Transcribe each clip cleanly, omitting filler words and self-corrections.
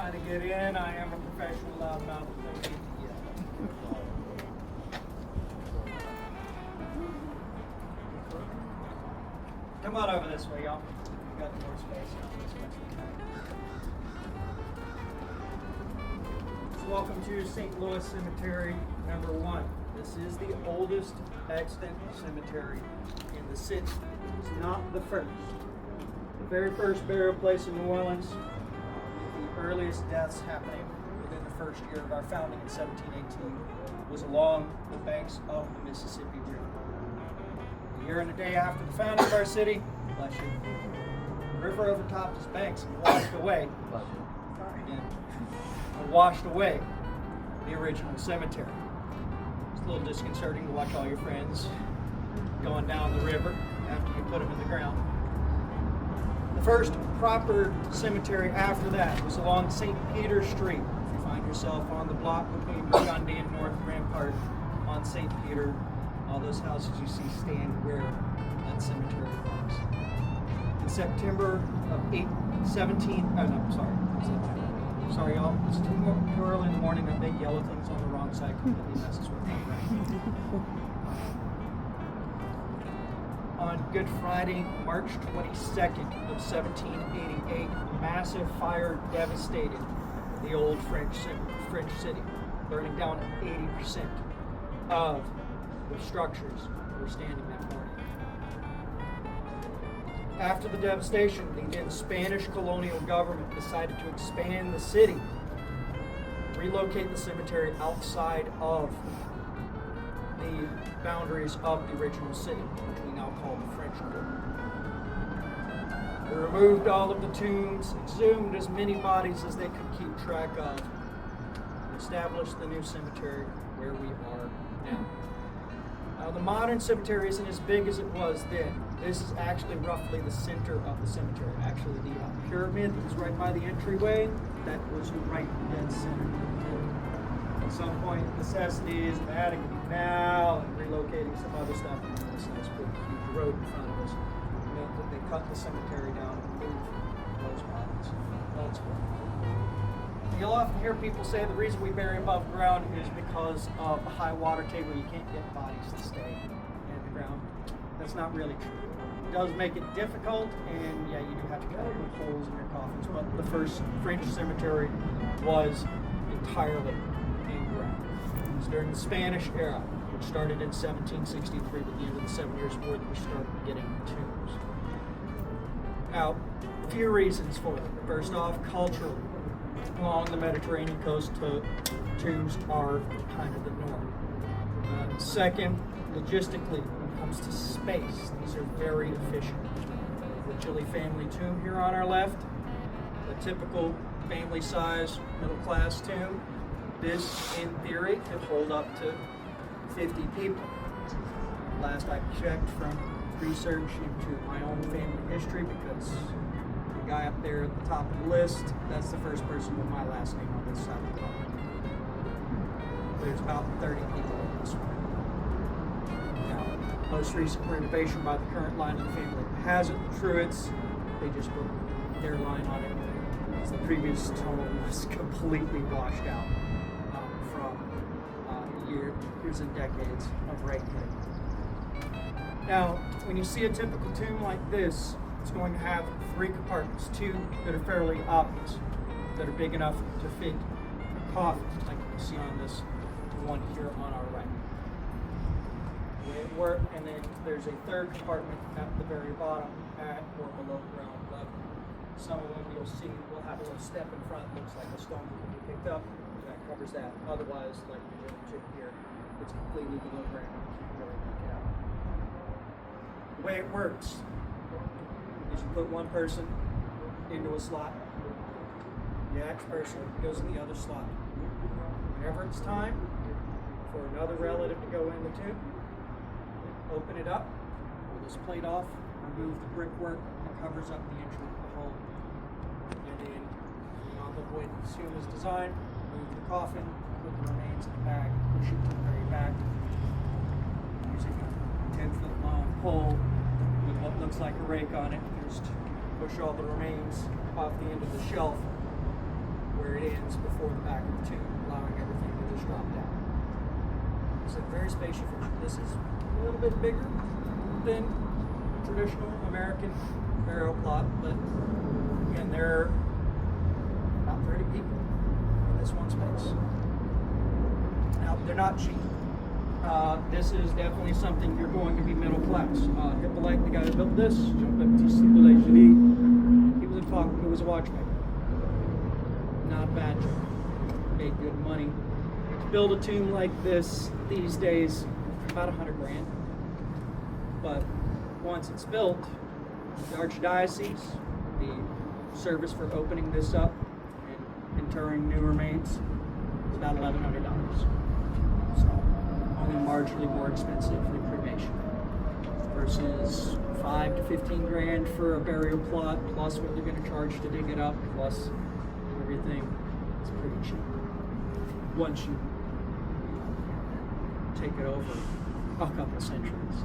trying to get in. I am a professional loudmouth. No need to yell. Come on over this way, y'all. We've got more space out this way. So welcome to St. Louis Cemetery number 1. This is the oldest extant cemetery in the city. It's not the first. The very first burial place in New Orleans, the earliest deaths happening within the first year of our founding in 1718, was along the banks of the Mississippi River. A year and a day after the founding of our city, bless you, the river overtopped its banks and washed away. Sorry again. And washed away the original cemetery. It's a little disconcerting to watch all your friends going down the river after you put them in the ground. The first proper cemetery after that was along St. Peter Street. If you find yourself on the block between Grundy and North Rampart on St. Peter, all those houses you see stand where that cemetery was. In September of 17, oh no, sorry y'all, it's too early in the morning. That big yellow thing's on the wrong side completely messes with my brain. On Good Friday, March 22nd of 1788, a massive fire devastated the old French city, burning down 80% of the structures that were standing that morning. After the devastation, the then Spanish colonial government decided to expand the city, relocate the cemetery outside of the boundaries of the original city, which we now call the French Quarter. They removed all of the tombs, exhumed as many bodies as they could keep track of, and established the new cemetery where we are now. Now, the modern cemetery isn't as big as it was then. This is actually roughly the center of the cemetery. Actually, the pyramid that was right by the entryway, that was right dead center. At some point, necessities of adding a canal and relocating some other stuff into this nice big huge road in front of us meant that they cut the cemetery down and moved those bodies elsewhere. You'll often hear people say the reason we bury above ground is because of the high water table. You can't get bodies to stay in the ground. That's not really true. It does make it difficult, and yeah, you do have to cut holes in your coffins, but the first French cemetery was entirely in ground. It was during the Spanish era, which started in 1763, with the end of the 7 Years' War, that we started getting tombs. Now, a few reasons for it. First off, culturally, along the Mediterranean coast, tombs are kind of the norm. Second, logistically, when it comes to space, these are very efficient. The Chile family tomb here on our left, a typical family size, middle class tomb. This, in theory, could hold up to 50 people. Last I checked from research into my own family history, because the guy up there at the top of the list, that's the first person with my last name on this side of the line. There's about 30 people in this one. Now, most recent renovation by the current line of the family has it. The Truetts, they just put their line on it, because the previous tomb was completely washed out from years and decades of rake-hitting. Now, when you see a typical tomb like this, it's going to have 3 compartments, 2 that are fairly obvious, that are big enough to fit a coffin, like you can see on this one here on our right. And then there's a 3rd compartment at the very bottom, at or below ground level. Some of them you'll see will have a little step in front, looks like a stone that can be picked up. That covers that. Otherwise, like the chip here, it's completely below ground. You can't really pick it out. The way it works is you put one person into a slot, the next person goes in the other slot. Whenever it's time for another relative to go in the tomb, open it up, pull this plate off, remove the brickwork that covers up the entry of the hole, and then on the way the tomb is designed, move the coffin, put the remains in the bag, push it to the very back, using a 10-foot long pole with what looks like a rake on it, just push all the remains off the end of the shelf, where it ends before the back of the tomb, allowing everything to just drop down. It's a very spacious. This is a little bit bigger than traditional American burial plot, but again, there are about 30 people in this one space. Now, they're not cheap. This is definitely something you're going to be middle class. Hippolyte, the guy who built this, Jean-Baptiste Julie, he was a watchmaker. Not a bad job. Made good money. To build a tomb like this these days, about $100,000. But once it's built, the Archdiocese, the service for opening this up and interring new remains, is about $1,100. So only marginally more expensive than cremation, versus $5 to $15,000 for a burial plot, plus what they're going to charge to dig it up, plus everything. It's pretty cheap once you take it over a couple centuries.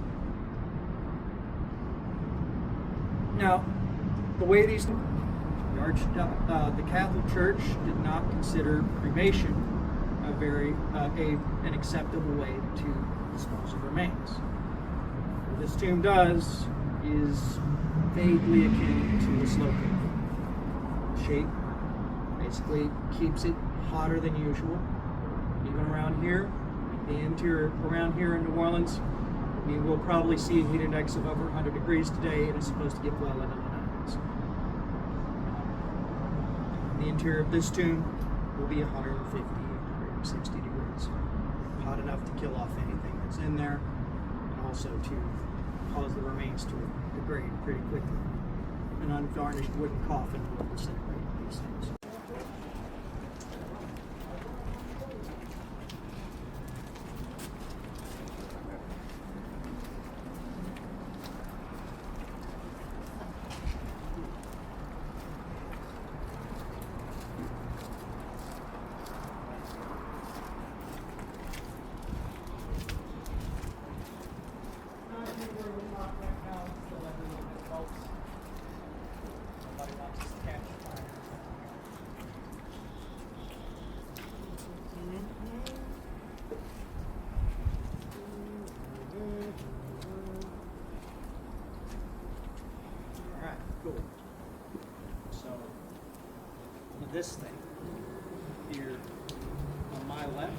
Now, the way these the Catholic Church did not consider cremation an acceptable way to dispose of remains. What this tomb does is vaguely akin to a slow cooker. Shape basically keeps it hotter than usual. Even around here, the interior around here in New Orleans, you will probably see a heat index of over 100 degrees today, and it's supposed to get well into the 90s. The interior of this tomb will be 150, 160 degrees. Hot enough to kill off anything that's in there, and also to cause the remains to degrade pretty quickly. An unvarnished wooden coffin will disintegrate these things. Cool. So this thing here on my left,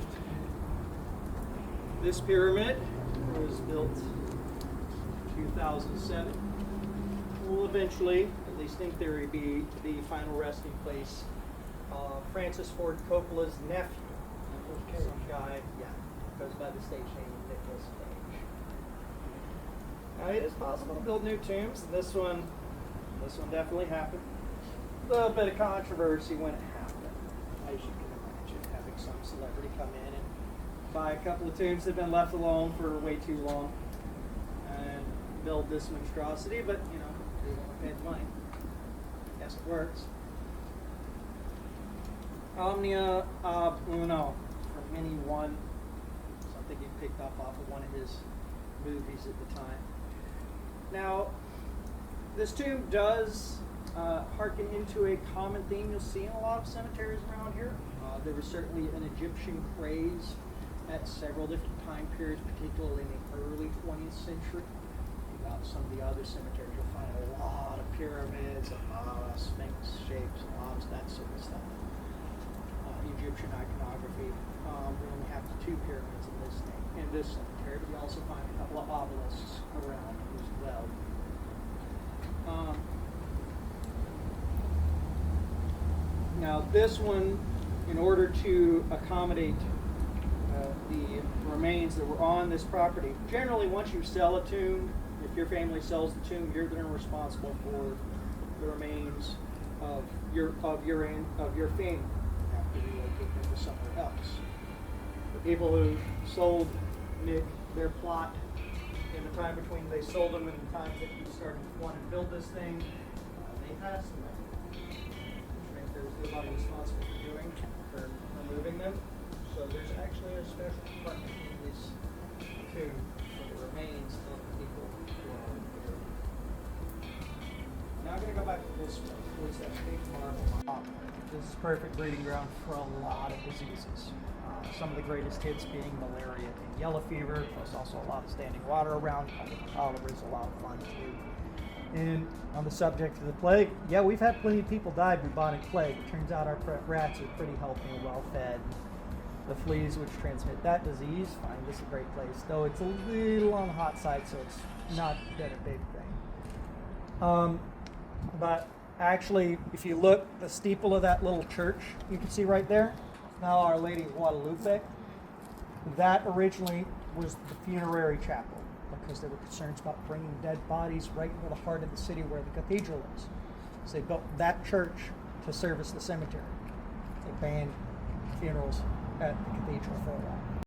this pyramid was built 2007. Will eventually, at least in theory, be the final resting place of Francis Ford Coppola's nephew. Okay. Some guy, goes by the stage name of Nicholas Cage. Now it is possible to build new tombs. This one definitely happened. A little bit of controversy when it happened, as you can imagine, having some celebrity come in and buy a couple of tombs that have been left alone for way too long and build this monstrosity, but they want to pay the money. Guess it works. Omnia ab uno from Mini One, something he picked up off of one of his movies at the time. Now, this tomb does hearken into a common theme you'll see in a lot of cemeteries around here. There was certainly an Egyptian craze at several different time periods, particularly in the early 20th century. Some of the other cemeteries, you'll find a lot of pyramids, a lot of sphinx shapes, a lot of that sort of stuff. Egyptian iconography. We only have 2 pyramids in this cemetery, but you also find a couple of obelisks around as well. Now this one, in order to accommodate the remains that were on this property, generally once you sell a tomb, if your family sells the tomb, you're then responsible for the remains of your family after you relocate them to somewhere else. The people who sold Nick their plot in the time between they sold them and the time that he started wanting to build this thing, they passed away. Right? There's nobody responsible for removing them. So there's actually a special compartment in this tomb for the remains of the people who are here. Now I'm going to go back this was that big marble. This is perfect breeding ground for a lot of diseases. Some of the greatest hits being malaria and yellow fever. There's also a lot of standing water around. Cholera is a lot of fun too. And on the subject of the plague, yeah, we've had plenty of people die of bubonic plague. It turns out our rats are pretty healthy and well fed. The fleas which transmit that disease find this a great place, though it's a little on the hot side, so it's not been a big thing. But actually, if you look, the steeple of that little church you can see right there, now Our Lady of Guadalupe, that originally was the funerary chapel because there were concerns about bringing dead bodies right into the heart of the city where the cathedral is. So they built that church to service the cemetery. They banned funerals at the cathedral for a while.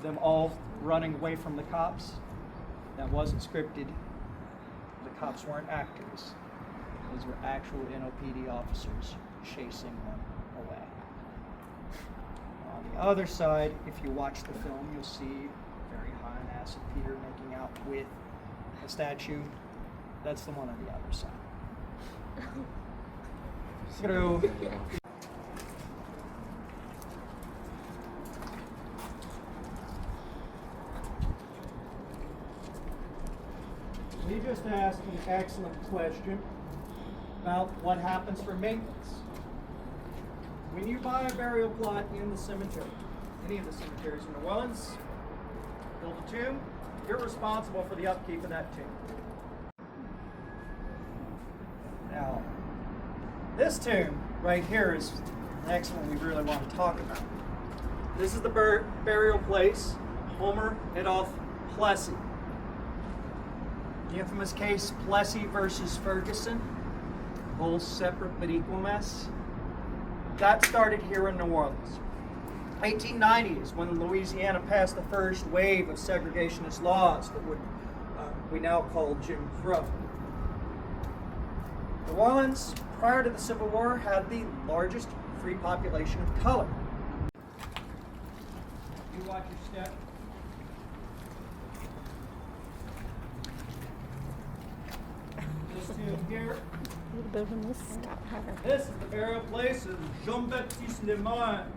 Them all running away from the cops, that wasn't scripted. The cops weren't actors. Those were actual NOPD officers chasing them away. On the other side, if you watch the film, you'll see very high on acid Peter making out with a statue. That's the one on the other side. So, we just asked an excellent question about what happens for maintenance. When you buy a burial plot in the cemetery, any of the cemeteries in New Orleans, build a tomb, you're responsible for the upkeep of that tomb. Now, this tomb right here is the next one we really want to talk about. This is the burial place, Homer Adolphe Plessy. The infamous case Plessy versus Ferguson, whole separate but equal mess. That started here in New Orleans. 1890 is when Louisiana passed the first wave of segregationist laws that would we now call Jim Crow. New Orleans, prior to the Civil War, had the largest free population of color. You watch your step. This tomb here. A little bit of a misstep. This is the burial place of Jean-Baptiste Lemoyne.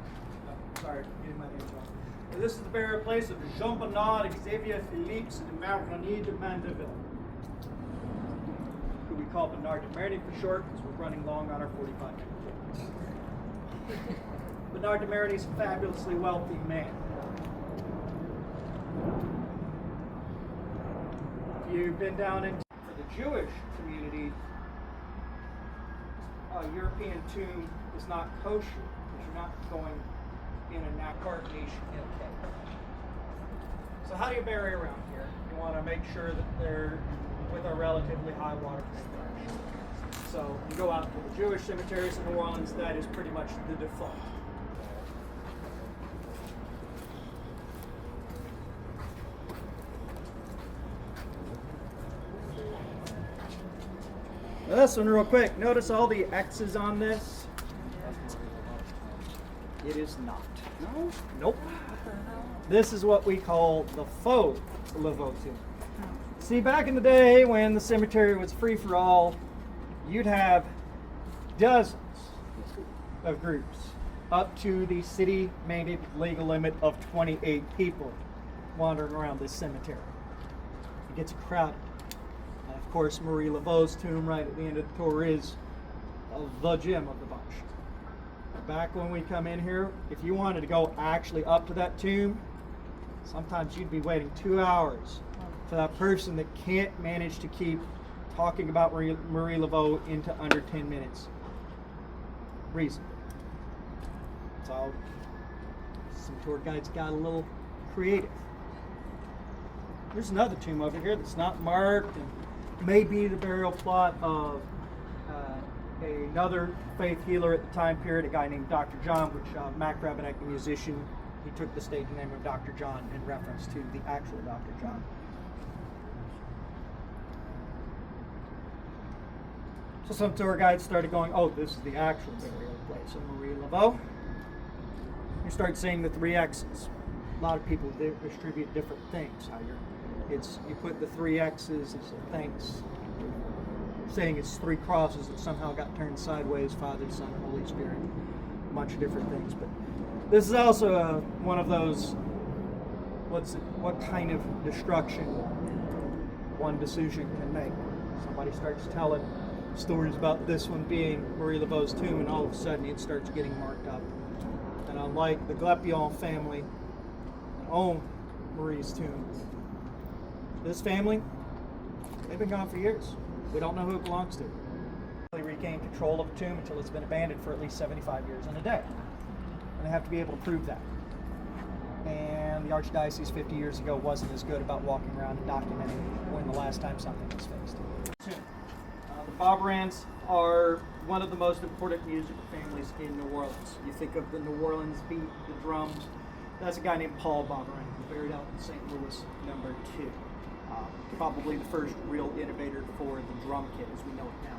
Sorry, getting my name wrong. This is the burial place of Jean Bernard Xavier Philippe de Marigny de Mandeville, who we call Bernard de Marigny for short because we're running long on our 45-minute joke. Bernard de Marigny is a fabulously wealthy man. If you've been down into the Jewish community, a European tomb is not kosher because you're not going in a nacart niche in a cave. So how do you bury around here? You want to make sure that they're with a relatively high water temperature. So you go out to the Jewish cemeteries in New Orleans, that is pretty much the default. Now this one real quick, notice all the X's on this? It is not. No? Nope. This is what we call the faux Laveau tomb. See, back in the day when the cemetery was free for all, you'd have dozens of groups up to the city-mandated legal limit of 28 people wandering around this cemetery. It gets crowded. Of course, Marie Laveau's tomb right at the end of the tour is the gem of the bunch. Back when we come in here, if you wanted to go actually up to that tomb, sometimes you'd be waiting 2 hours for that person that can't manage to keep talking about Marie Laveau into under 10 minutes. Reason. So, some tour guides got a little creative. There's another tomb over here that's not marked and may be the burial plot of another faith healer at the time period, a guy named Dr. John, which Mac Rabenek, the musician, he took the stage name of Dr. John in reference to the actual Dr. John. So some tour guides started going, oh, this is the actual burial place of Marie Laveau. You start seeing the 3 X's. A lot of people distribute different things. You put the 3 X's as a thanks saying it's three crosses that somehow got turned sideways, Father, Son, and Holy Spirit. A bunch of different things. But this is also one of those, what kind of destruction one decision can make. Somebody starts telling stories about this one being Marie Laveau's tomb, and all of a sudden it starts getting marked up. And unlike the Glepion family that own Marie's tomb, this family, they've been gone for years. We don't know who it belongs to. They regain control of a tomb until it's been abandoned for at least 75 years and a day. And they have to be able to prove that. And the Archdiocese 50 years ago wasn't as good about walking around and documenting when the last time something was fixed. The Bobberans are one of the most important musical families in New Orleans. You think of the New Orleans beat, the drums. That's a guy named Paul Bobberan, buried out in St. Louis, number 2. Probably the first real innovator for the drum kit as we know it now.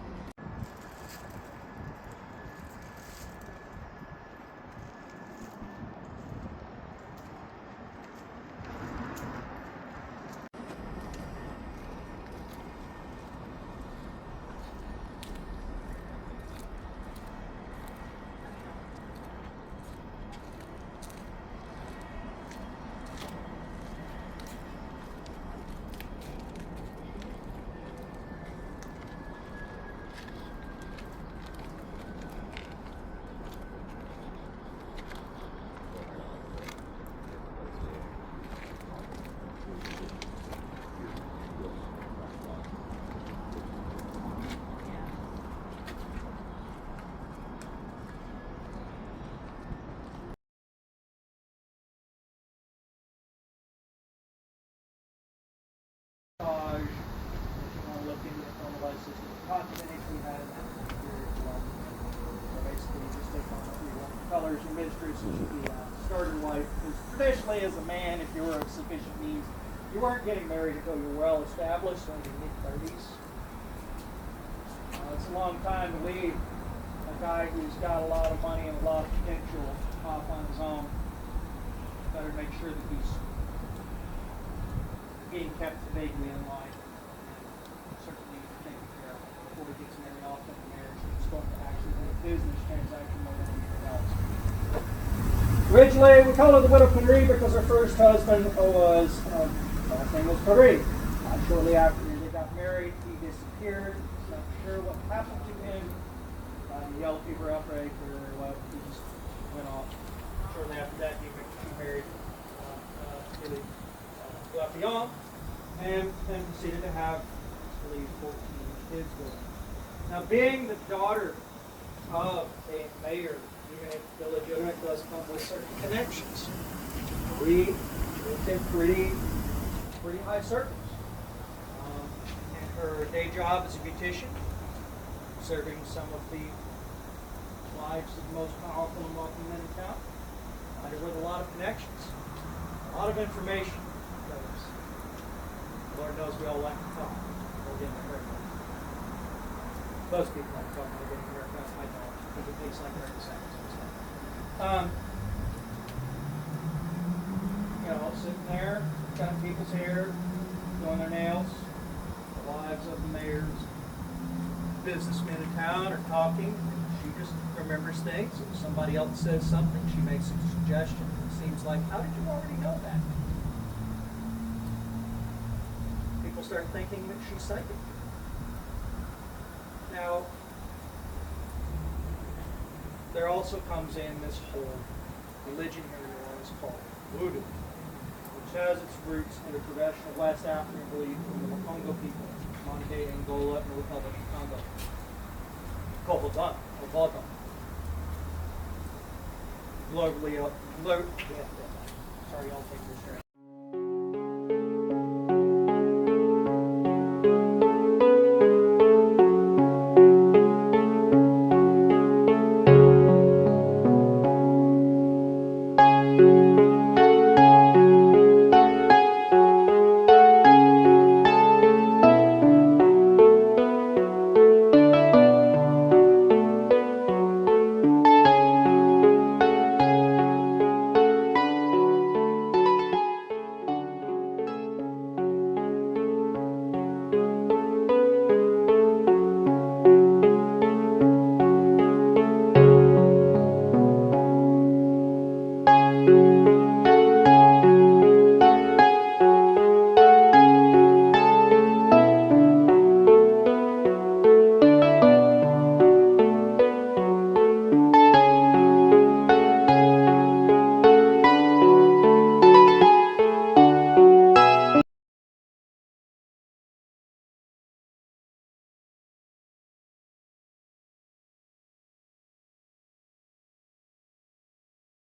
Colors and mistress the starter wife, because traditionally as a man, if you were of sufficient means, you weren't getting married until you were well established, so in your mid-30s. It's a long time to leave a guy who's got a lot of money and a lot of potential off on his own. Better make sure that he's being kept vaguely in line. Certainly taken care of before he gets married off in the marriage. It's going to actually be a business transaction more than anything else. Originally, we call her the Widow Paris because her first husband was, last name was Paris. Shortly after they got married, he disappeared. It's not sure what happened to him. The yellow fever outbreak or what, he just went off. Shortly after that, he married Billy Glepion and then proceeded to have, I believe, 14 kids with him. Now, being the daughter of a mayor, even if illegitimate, does come with certain connections. Marie lived in pretty high circles. And her day job as a beautician, serving some of the lives of the most powerful and wealthy men in town. With a lot of connections, a lot of information. Because Lord knows we all like to talk. We'll get a haircut. Most people like to talk when they're getting a haircut. I don't, because it tastes like 30 seconds. Sitting there, cutting people's hair, doing their nails. The wives of the mayors, businessmen in town are talking. She just remembers things. If somebody else says something, she makes a suggestion. It seems like, how did you already know that? People start thinking that she's psychic. Now, there also comes in this whole religion here in New Orleans called voodoo, which has its roots in the traditional West African belief from the Wakongo people, modern-day Angola and the Republic of Congo. Kobodan, or Vodun. Globally, sorry, I'll take this straight.